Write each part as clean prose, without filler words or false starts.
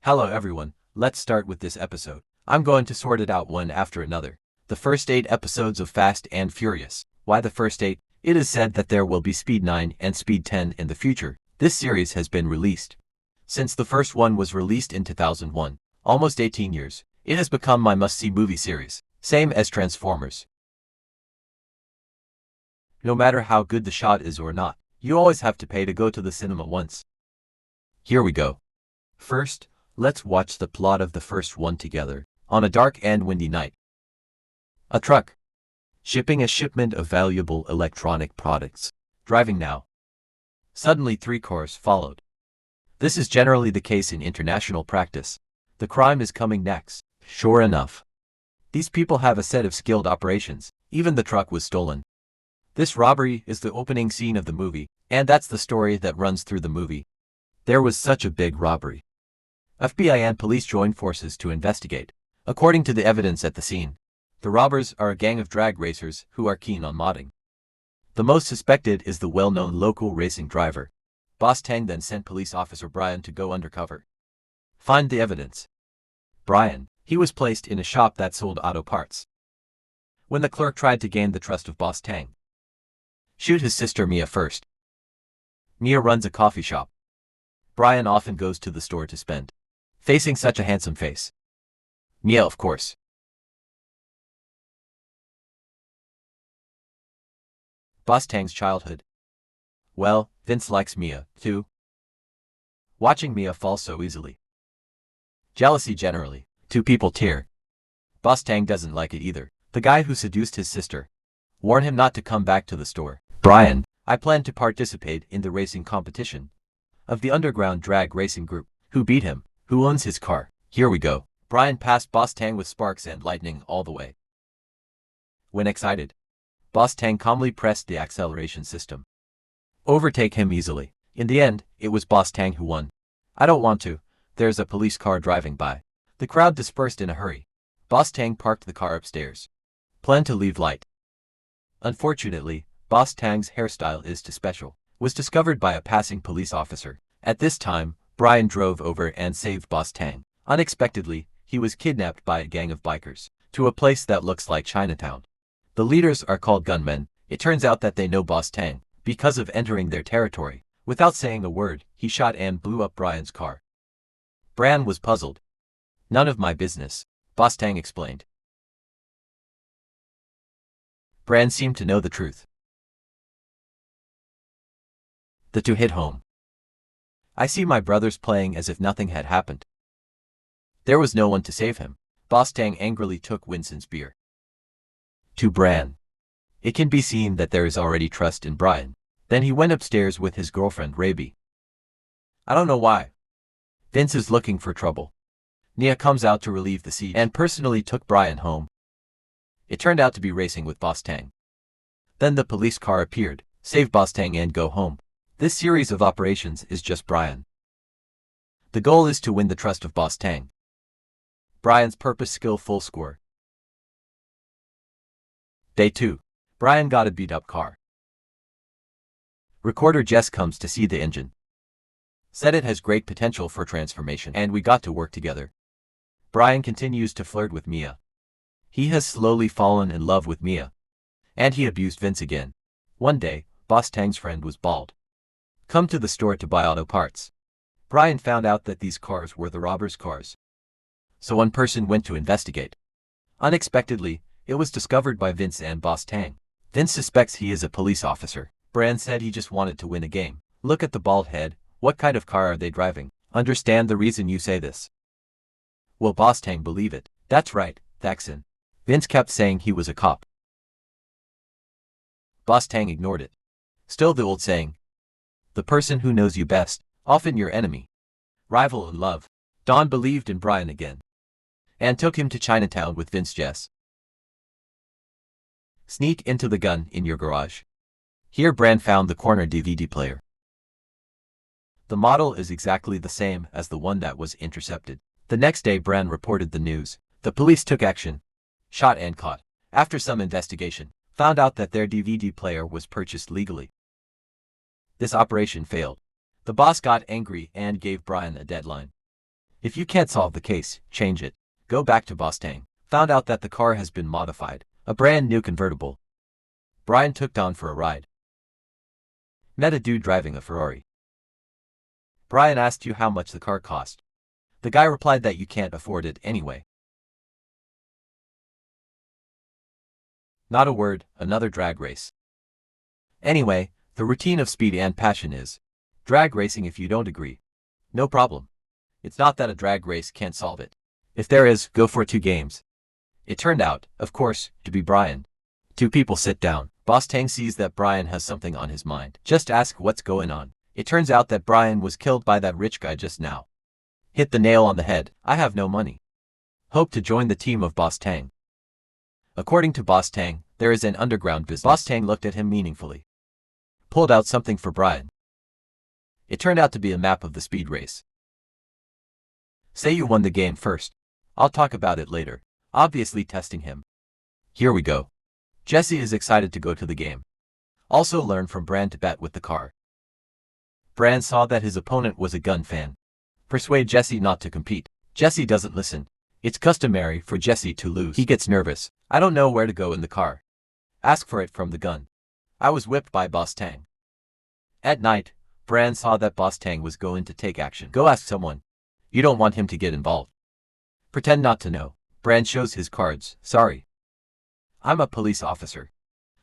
Hello everyone, let's start with this episode. I'm going to sort it out one after another. The first 8 episodes of Fast and Furious. Why the first 8? It is said that there will be Speed 9 and Speed 10 in the future. This series has been released since the first one was released in 2001. Almost 18 years. It has become my must-see movie series. Same as Transformers. No matter how good the shot is or not, you always have to pay to go to the cinema once. Here we go. First, let's watch the plot of the first one together. On a dark and windy night, a truck shipping a shipment of valuable electronic products. Driving now. Suddenly 3 cars followed. This is generally the case in international practice. The crime is coming next. Sure enough, these people have a set of skilled operations. Even the truck was stolen. This robbery is the opening scene of the movie, and that's the story that runs through the movie. There was such a big robbery. FBI and police joined forces to investigate. According to the evidence at the scene, the robbers are a gang of drag racers who are keen on modding. The most suspected is the well-known local racing driver. Boss Tang then sent police officer Brian to go undercover. Find the evidence. Brian, he was placed in a shop that sold auto parts. When the clerk tried to gain the trust of Boss Tang, shoot his sister Mia first. Mia runs a coffee shop. Brian often goes to the store to spend. Facing such a handsome face. Mia, of course. Boss Tang's childhood. Well, Vince likes Mia, too. Watching Mia fall so easily. Jealousy generally. 2 people tear. Boss Tang doesn't like it either. The guy who seduced his sister. Warn him not to come back to the store. Brian, I plan to participate in the racing competition of the underground drag racing group. Who beat him? Who owns his car? Here we go. Brian passed Boss Tang with sparks and lightning all the way. When excited, Boss Tang calmly pressed the acceleration system. Overtake him easily. In the end, it was Boss Tang who won. I don't want to. There's a police car driving by. The crowd dispersed in a hurry. Boss Tang parked the car upstairs. Plan to leave light. Unfortunately, Boss Tang's hairstyle is too special. Was discovered by a passing police officer. At this time, Brian drove over and saved Boss Tang. Unexpectedly, he was kidnapped by a gang of bikers to a place that looks like Chinatown. The leaders are called gunmen. It turns out that they know Boss Tang because of entering their territory. Without saying a word, he shot and blew up Brian's car. Brian was puzzled. None of my business, Boss Tang explained. Brian seemed to know the truth. The 2 hit home. I see my brothers playing as if nothing had happened. There was no one to save him. Boss Tang angrily took Winston's beer. To Brian. It can be seen that there is already trust in Brian. Then he went upstairs with his girlfriend Raby. I don't know why. Vince is looking for trouble. Nia comes out to relieve the siege and personally took Brian home. It turned out to be racing with Boss Tang. Then the police car appeared, save Boss Tang and go home. This series of operations is just Brian. The goal is to win the trust of Boss Tang. Brian's purpose skill full score. Day 2. Brian got a beat-up car. Recorder Jess comes to see the engine. Said it has great potential for transformation and we got to work together. Brian continues to flirt with Mia. He has slowly fallen in love with Mia. And he abused Vince again. One day, Boss Tang's friend was bald. Come to the store to buy auto parts. Brian found out that these cars were the robbers' cars. So one person went to investigate. Unexpectedly, it was discovered by Vince and Boss Tang. Vince suspects he is a police officer. Brian said he just wanted to win a game. Look at the bald head. What kind of car are they driving? Understand the reason you say this? Will Boss Tang believe it? That's right, Thaxon. Vince kept saying he was a cop. Boss Tang ignored it. Still the old saying. The person who knows you best, often your enemy. Rival in love. Don believed in Brian again. And took him to Chinatown with Vince Jess. Sneak into the gun in your garage. Here Brian found the corner DVD player. The model is exactly the same as the one that was intercepted. The next day Brian reported the news. The police took action. Shot and caught. After some investigation, found out that their DVD player was purchased legally. This operation failed. The boss got angry and gave Brian a deadline. If you can't solve the case, change it. Go back to Bostang. Found out that the car has been modified. A brand new convertible. Brian took Don for a ride. Met a dude driving a Ferrari. Brian asked you how much the car cost. The guy replied that you can't afford it anyway. Not a word, another drag race. Anyway, the routine of Speed and Passion is drag racing. If you don't agree, no problem. It's not that a drag race can't solve it. If there is, go for 2 games. It turned out, of course, to be Brian. 2 people sit down. Bostang sees that Brian has something on his mind. Just ask what's going on. It turns out that Brian was killed by that rich guy just now. Hit the nail on the head. I have no money. Hope to join the team of Bostang. According to Bostang, there is an underground business. Bostang looked at him meaningfully. Pulled out something for Brian. It turned out to be a map of the speed race. Say you won the game first. I'll talk about it later. Obviously testing him. Here we go. Jesse is excited to go to the game. Also learn from Bran to bet with the car. Bran saw that his opponent was a gun fan. Persuade Jesse not to compete. Jesse doesn't listen. It's customary for Jesse to lose. He gets nervous. I don't know where to go in the car. Ask for it from the gun. I was whipped by Bostang. At night, Bran saw that Bostang was going to take action. Go ask someone. You don't want him to get involved. Pretend not to know. Bran shows his cards. Sorry. I'm a police officer.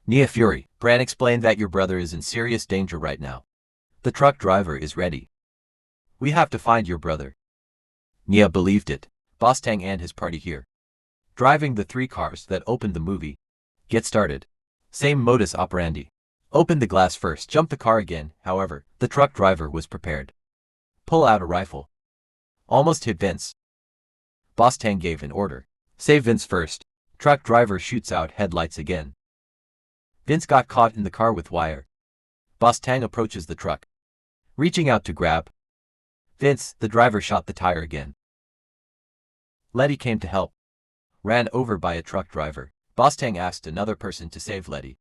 Nia Fury. Bran explained that your brother is in serious danger right now. The truck driver is ready. We have to find your brother. Nia believed it. Bostang and his party here. Driving the 3 cars that opened the movie. Get started. Same modus operandi. Open the glass first. Jump the car again. However, the truck driver was prepared. Pull out a rifle. Almost hit Vince. Bostang gave an order. Save Vince first. Truck driver shoots out headlights again. Vince got caught in the car with wire. Bostang approaches the truck. Reaching out to grab Vince, the driver shot the tire again. Letty came to help. Ran over by a truck driver. Bostang asked another person to save Letty.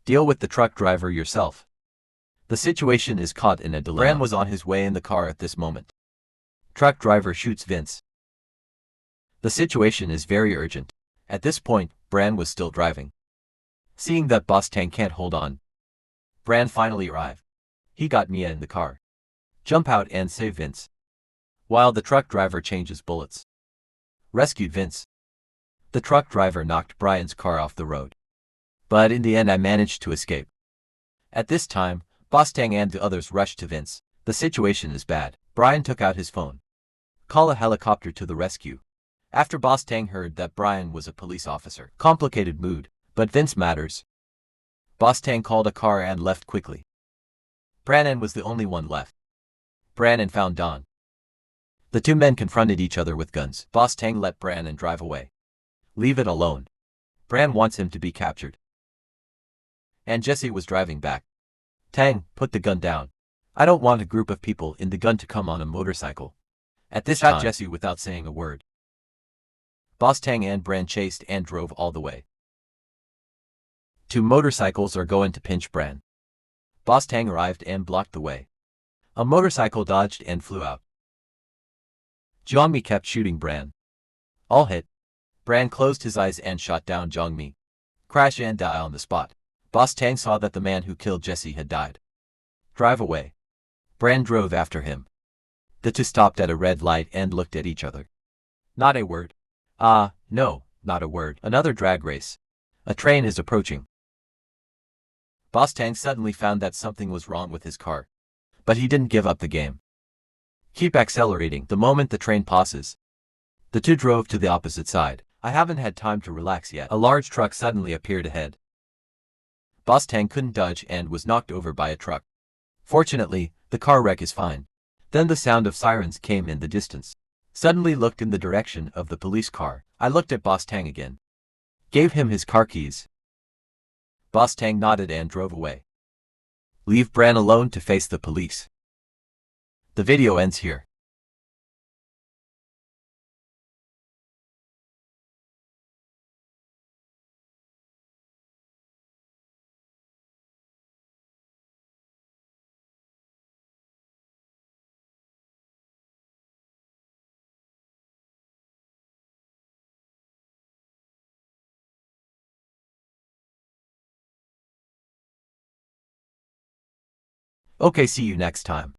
Deal with the truck driver yourself. The situation is caught in a dilemma. Bran was on his way in the car at this moment. Truck driver shoots Vince. The situation is very urgent. At this point, Bran was still driving. Seeing that Bostang can't hold on, Bran finally arrived. He got Mia in the car. Jump out and save Vince. While the truck driver changes bullets. Rescued Vince. The truck driver knocked Brian's car off the road. But in the end I managed to escape. At this time, Bostang and the others rushed to Vince. The situation is bad. Brian took out his phone. Call a helicopter to the rescue. After Bostang heard that Brian was a police officer. Complicated mood, but Vince matters. Bostang called a car and left quickly. Bran was the only one left. Bran found Don. The 2 men confronted each other with guns. Bostang let Bran drive away. Leave it alone. Bran wants him to be captured. And Jesse was driving back. Tang, put the gun down. I don't want a group of people in the gun to come on a motorcycle. At this time, Jesse without saying a word. Bostang and Bran chased and drove all the way. 2 motorcycles are going to pinch Bran. Bostang arrived and blocked the way. A motorcycle dodged and flew out. Zhongmi kept shooting Bran. All hit. Bran closed his eyes and shot down Zhongmi. Crash and die on the spot. Bostang saw that the man who killed Jesse had died. Drive away. Bran drove after him. The 2 stopped at a red light and looked at each other. Not a word. No, not a word. Another drag race. A train is approaching. Bostang suddenly found that something was wrong with his car. But he didn't give up the game. Keep accelerating the moment the train passes. The 2 drove to the opposite side. I haven't had time to relax yet. A large truck suddenly appeared ahead. Bostang couldn't dodge and was knocked over by a truck. Fortunately, the car wreck is fine. Then the sound of sirens came in the distance. Suddenly looked in the direction of the police car. I looked at Bostang again. Gave him his car keys. Bostang nodded and drove away. Leave Bran alone to face the police. The video ends here. Okay, see you next time.